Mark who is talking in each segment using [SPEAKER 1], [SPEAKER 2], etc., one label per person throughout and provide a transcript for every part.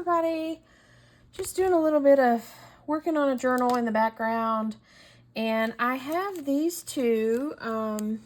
[SPEAKER 1] everybody. Just doing a little bit of working on a journal in the background. And I have these two, I don't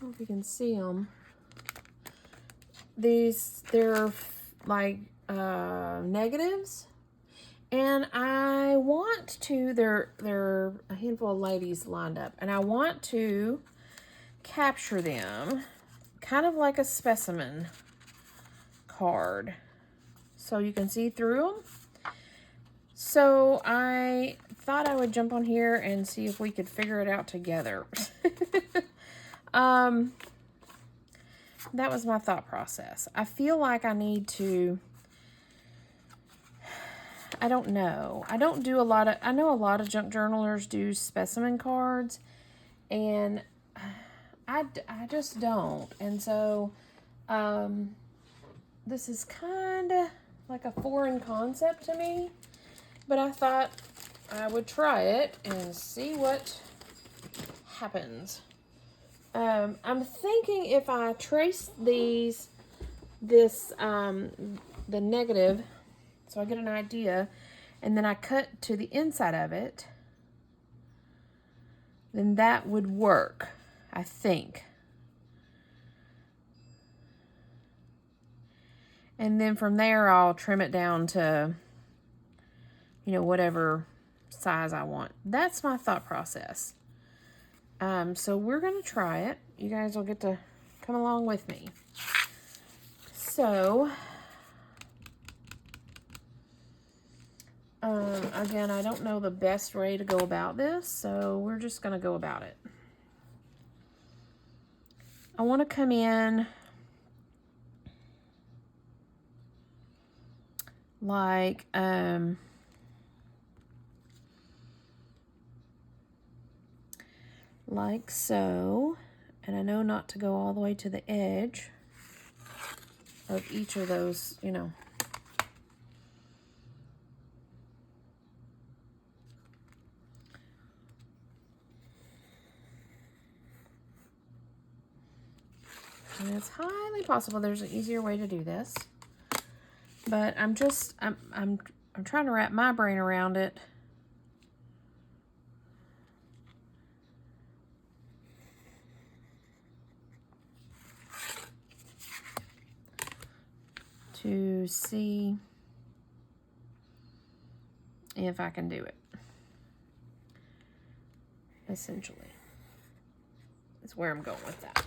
[SPEAKER 1] know if you can see them. They're like negatives. And I want to, they're a handful of ladies lined up. And I want to capture them kind of like a specimen card, so you can see through them. So I thought I would jump on here and see if we could figure it out together. That was my thought process. I feel like I need to, I don't know. I don't do a lot of, I know a lot of junk journalers do specimen cards, and I just don't. And so, this is kind of like a foreign concept to me, but I thought I would try it and see what happens. I'm thinking if I trace the negative, so I get an idea, and then I cut to the inside of it, then that would work, I think. And then from there, I'll trim it down to, you know, whatever size I want. That's my thought process. So we're going to try it. You guys will get to come along with me. So, again, I don't know the best way to go about this, so we're just going to go about it. I want to come in like so, and I know not to go all the way to the edge of each of those, you know. And it's highly possible there's an easier way to do this. But I'm trying to wrap my brain around it. To see if I can do it. Essentially, is where I'm going with that.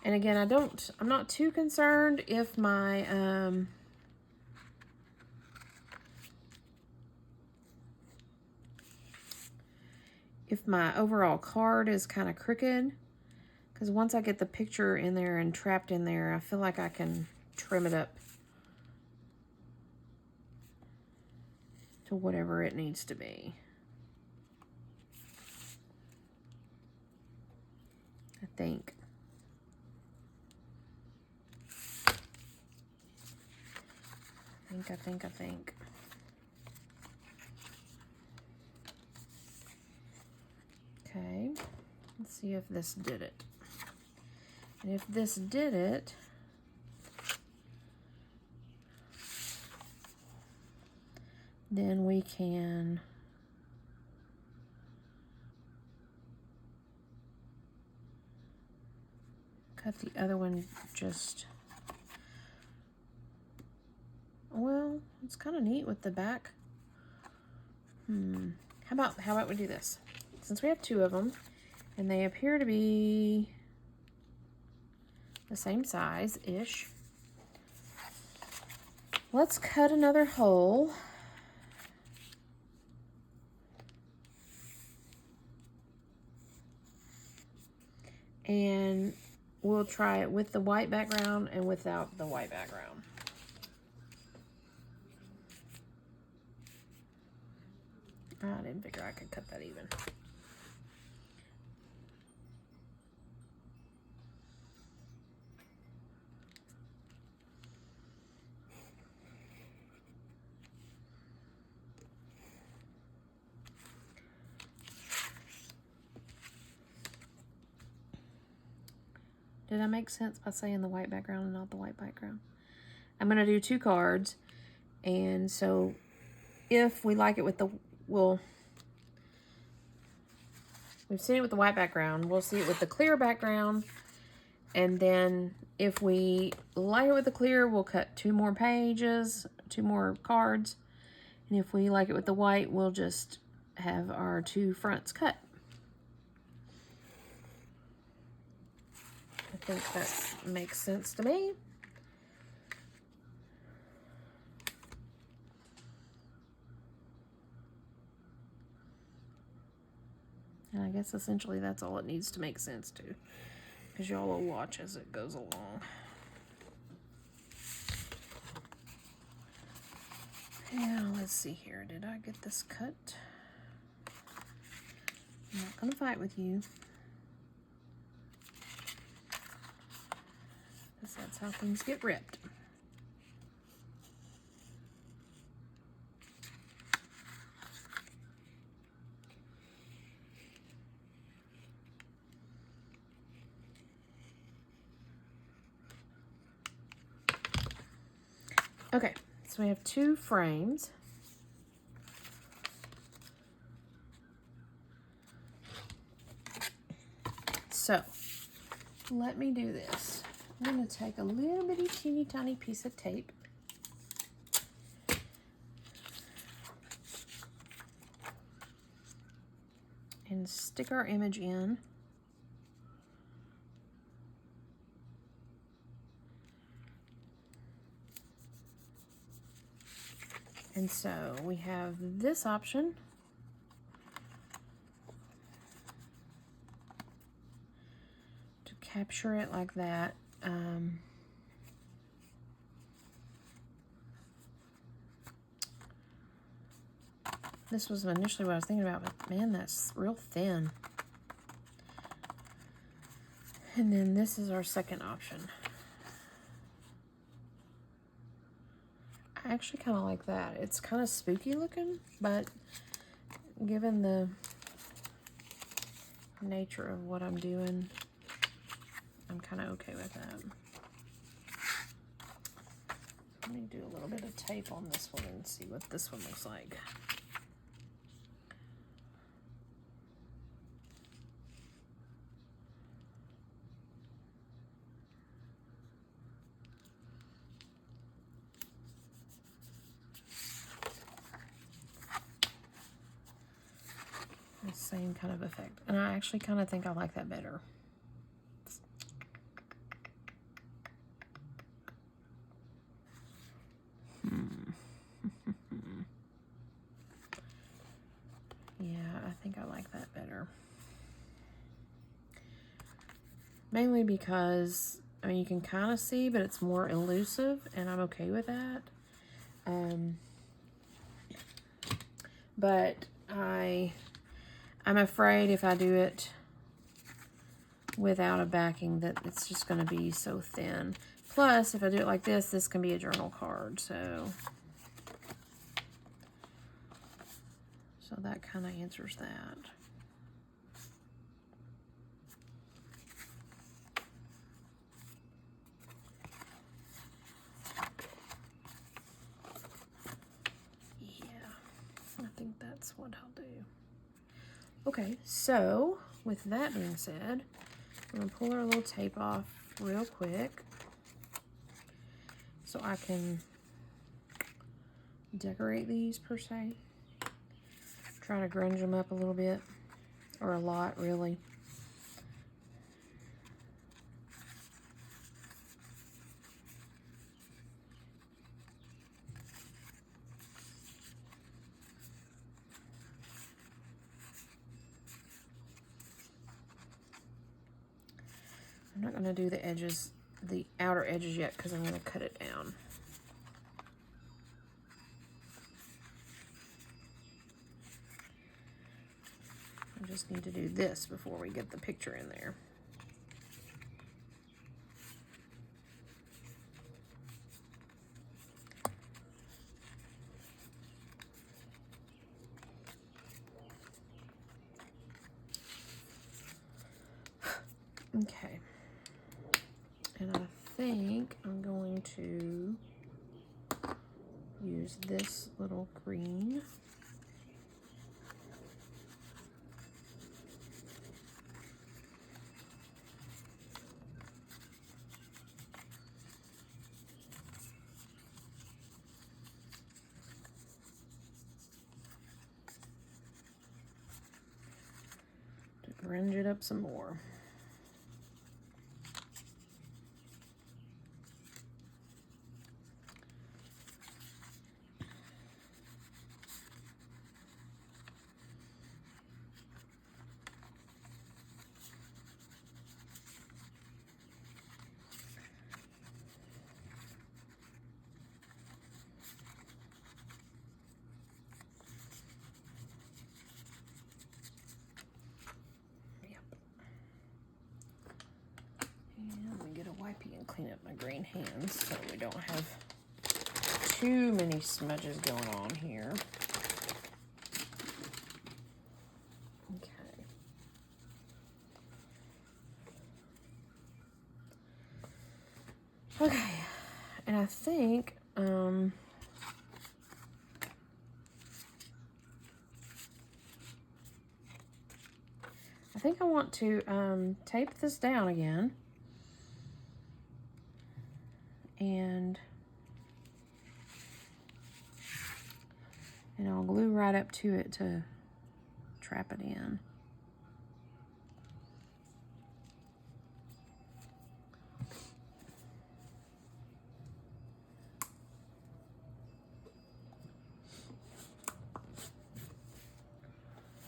[SPEAKER 1] And again, I'm not too concerned if my, overall card is kind of crooked, because once I get the picture in there and trapped in there, I feel like I can trim it up to whatever it needs to be. I think. I think. Okay, let's see if this did it. And if this did it, then we can cut the other one just, well, it's kind of neat with the back. How about we do this? Since we have two of them, and they appear to be the same size-ish, let's cut another hole. And we'll try it with the white background and without the white background. I didn't figure I could cut that even. Did I make sense by saying the white background and not the white background? I'm going to do 2 cards. And so if we like it with the, we've seen it with the white background. We'll see it with the clear background. And then if we like it with the clear, we'll cut 2 more pages, 2 more cards. And if we like it with the white, we'll just have our 2 fronts cut. I think that makes sense to me. And I guess essentially that's all it needs to make sense to, because y'all will watch as it goes along. Now, let's see here. Did I get this cut? I'm not going to fight with you, because that's how things get ripped. Okay, so we have 2 frames. So, let me do this. I'm going to take a little bitty teeny tiny piece of tape. And stick our image in. And so we have this option. To capture it like that. This was initially what I was thinking about, but man, that's real thin. And then this is our second option. I actually kind of like that. It's kind of spooky looking, but given the nature of what I'm doing, I'm kind of okay with that. Let me do a little bit of tape on this one and see what this one looks like. The same kind of effect. And I actually kind of think I like that better. Yeah, I think I like that better. Mainly because, I mean, you can kind of see, but it's more elusive, and I'm okay with that. But I'm afraid if I do it without a backing that it's just going to be so thin. Plus, if I do it like this, this can be a journal card, so that kind of answers that. I think that's what I'll do. Okay, so with that being said, I'm going to pull our little tape off real quick so I can decorate these per se. Try to grunge them up a little bit, or a lot really. I'm not going to do the edges, the outer edges yet, because I'm going to cut it down. I just need to do this before we get the picture in there. Okay. And I think I'm going to use this little green. To grunge it up some more. Wipey and clean up my green hands so we don't have too many smudges going on here. Okay. Okay, and I think I want to tape this down again. And I'll glue right up to it to trap it in.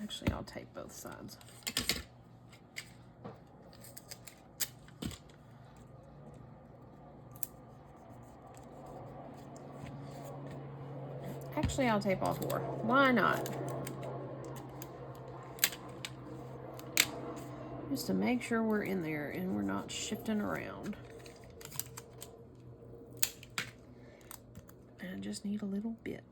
[SPEAKER 1] Actually, I'll tape both sides. Actually, I'll tape all four. Why not? Just to make sure we're in there and we're not shifting around. And I just need a little bit.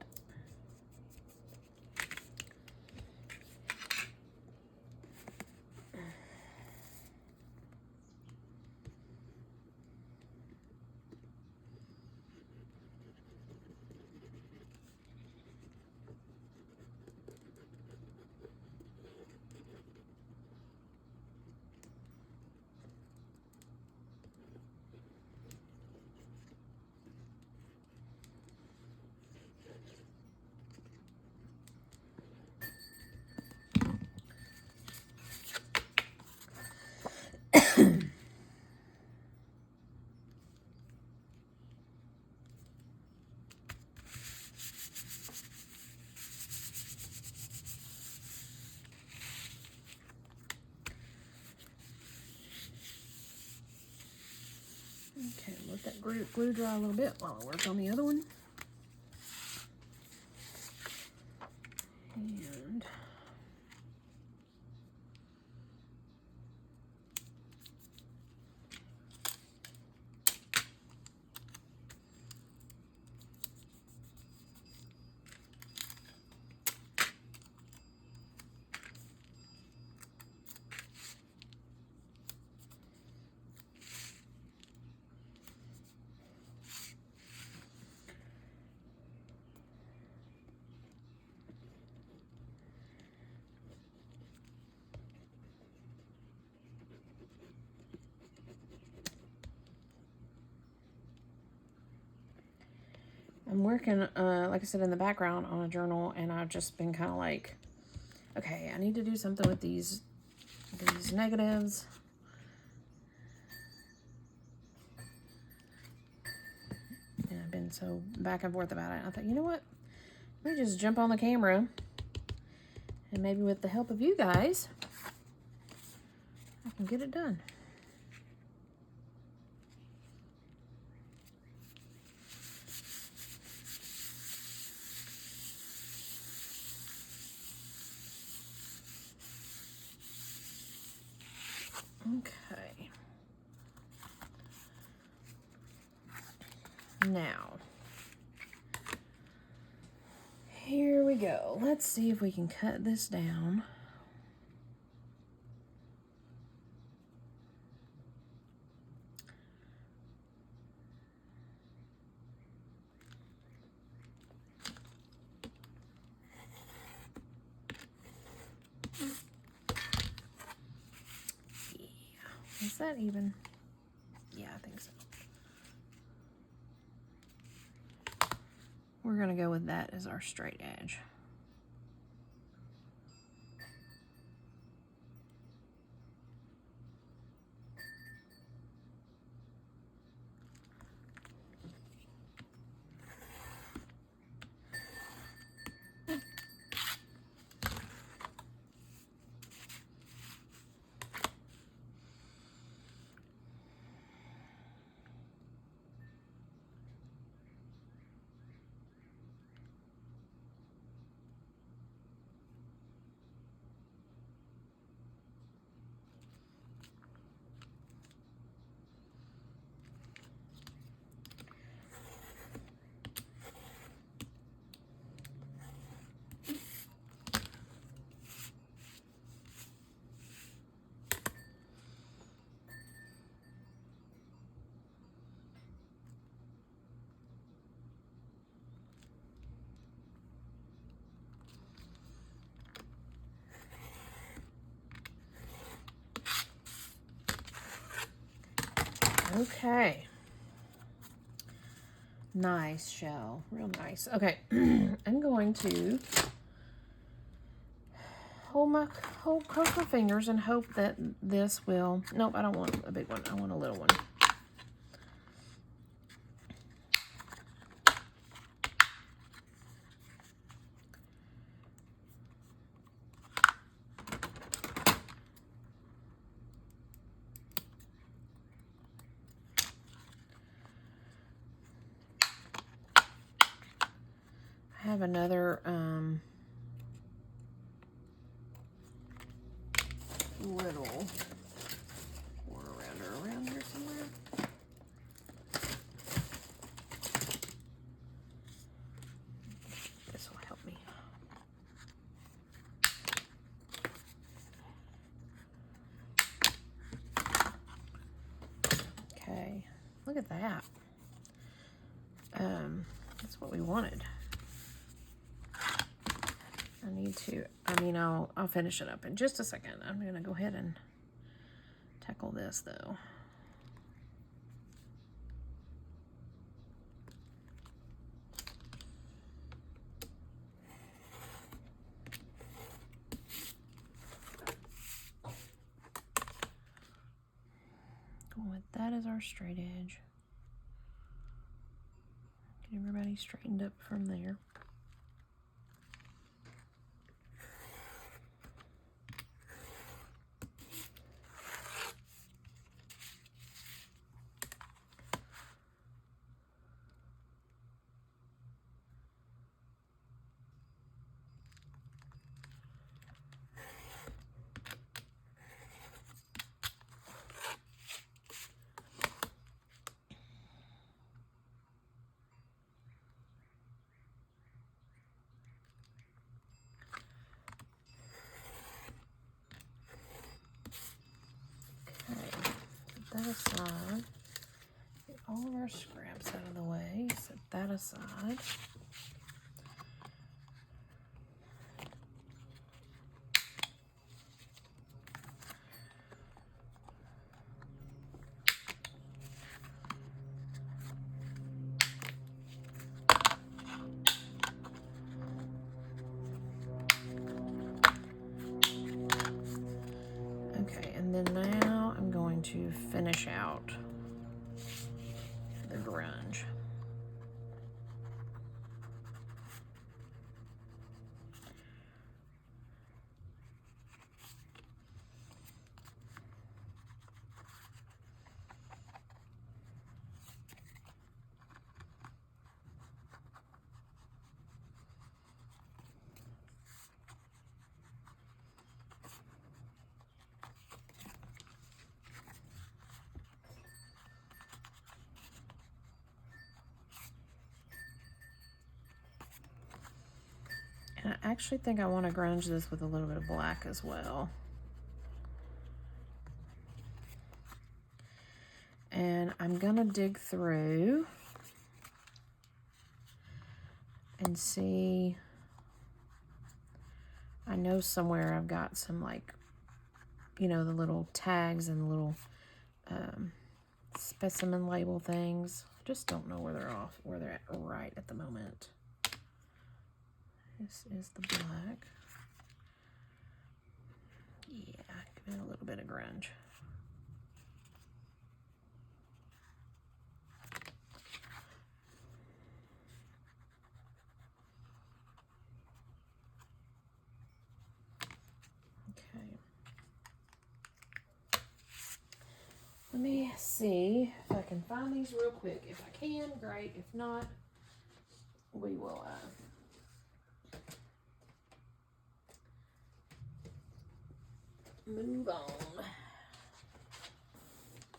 [SPEAKER 1] Okay, let that glue dry a little bit while I work on the other one. And I'm working, like I said, in the background on a journal, and I've just been kind of like, okay, I need to do something with these negatives. And I've been so back and forth about it. I thought, you know what? Let me just jump on the camera, and maybe with the help of you guys, I can get it done. Okay. Now, here we go. Let's see if we can cut this down. that even? Yeah, I think so. We're gonna go with that as our straight edge. Okay. Nice shell. Real nice. Okay. I'm going to cross my fingers and hope that this will... Nope, I don't want a big one. I want a little one. I have another little quarter rounder around here somewhere. This will help me. Okay, look at that. That's what we wanted. I'll finish it up in just a second. I'm gonna go ahead and tackle this though. Going with that as our straight edge. Get everybody straightened up from there. That aside, get all of our scraps out of the way, set that aside. Okay, and then now I'm going to finish out the grunge. And I actually think I want to grunge this with a little bit of black as well. And I'm gonna dig through and see. I know somewhere I've got some, like, you know, the little tags and the little specimen label things. Just don't know where they're at right at the moment. This is the black. Yeah, give it a little bit of grunge. Okay. Let me see if I can find these real quick. If I can, great. If not, we will move on.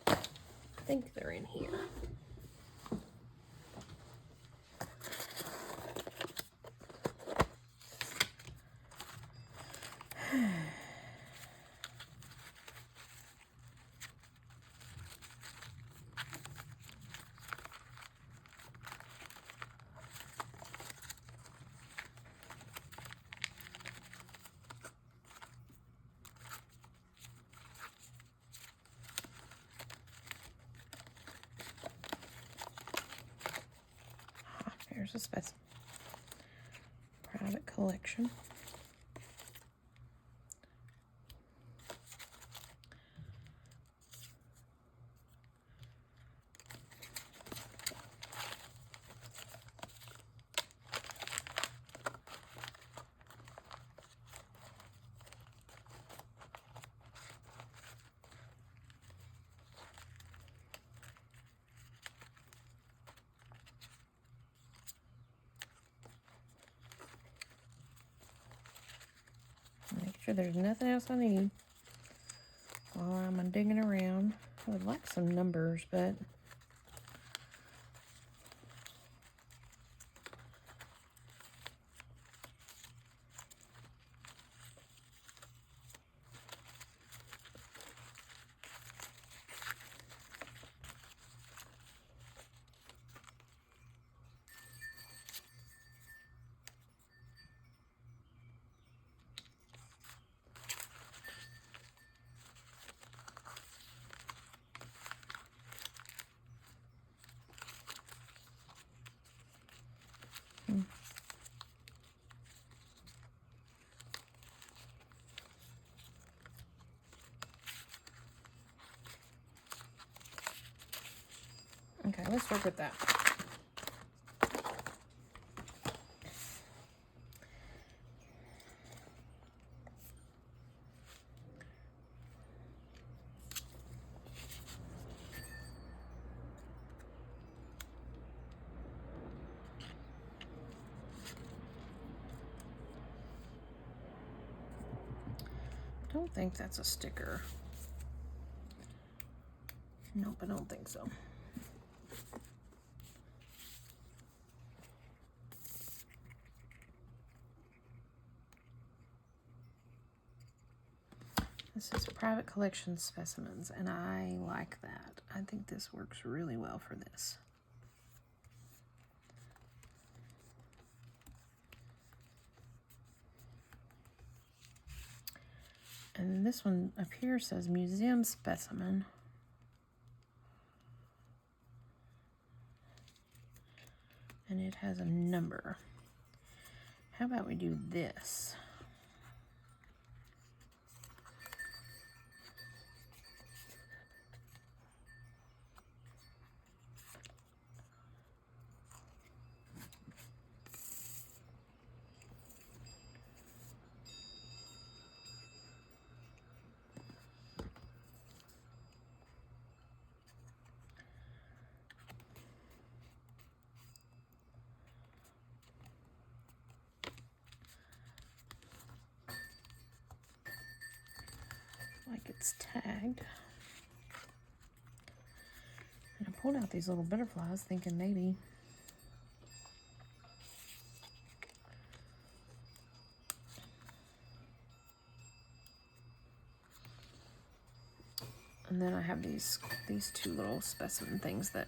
[SPEAKER 1] I think they're in here. Here's a specimen. Private collection. Make sure there's nothing else I need while I'm digging around. I would like some numbers, but okay, let's work with that. I don't think that's a sticker. Nope, I don't think so. This is private collection specimens, and I like that. I think this works really well for this. And this one up here says museum specimen. And it has a number. How about we do this? Like it's tagged. And I pulled out these little butterflies thinking maybe and then I have these two little specimen things that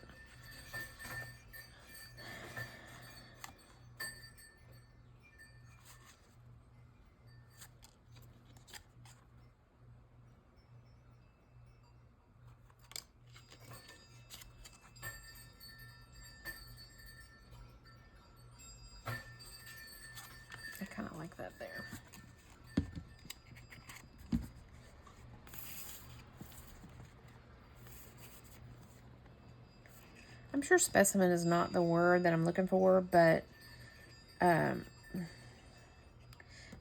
[SPEAKER 1] sure specimen is not the word that I'm looking for, but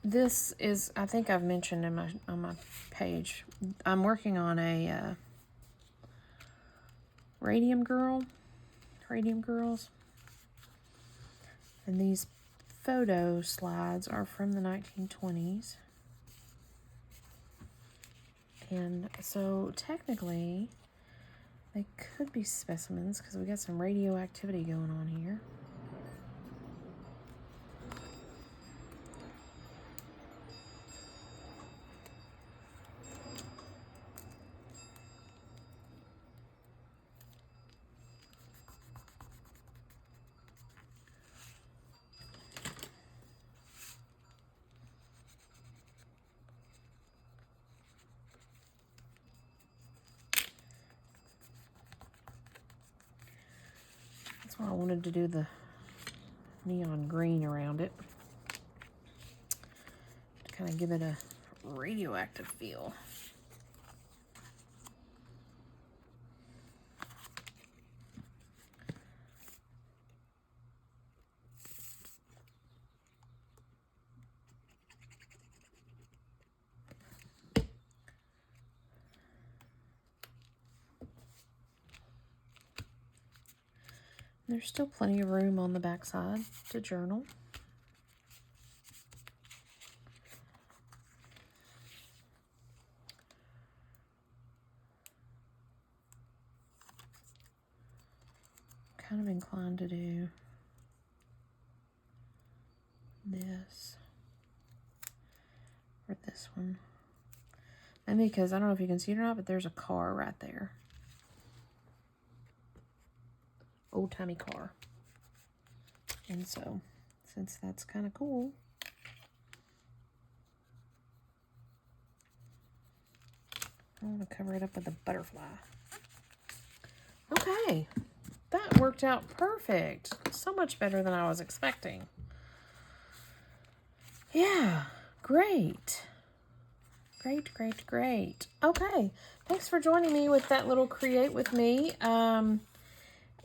[SPEAKER 1] this is, I think I've mentioned in on my page, I'm working on a radium girls, and these photo slides are from the 1920s. And so technically they could be specimens because we got some radioactivity going on here. That's why I wanted to do the neon green around it, to kind of give it a radioactive feel. There's still plenty of room on the back side to journal. Kind of inclined to do this or this one. And because I don't know if you can see it or not, but there's a car right there. Old-timey car. And so, since that's kind of cool, I want to cover it up with a butterfly. Okay, that worked out perfect. So much better than I was expecting. Yeah, great. Great. Okay, thanks for joining me with that little create with me.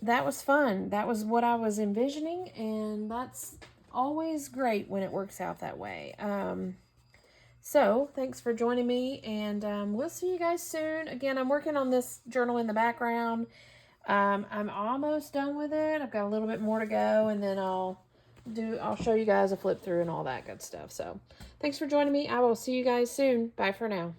[SPEAKER 1] That was fun. That was what I was envisioning, and that's always great when it works out that way. So thanks for joining me, and we'll see you guys soon. Again, I'm working on this journal in the background. I'm almost done with it. I've got a little bit more to go, and then I'll show you guys a flip through and all that good stuff. So thanks for joining me. I will see you guys soon. Bye for now.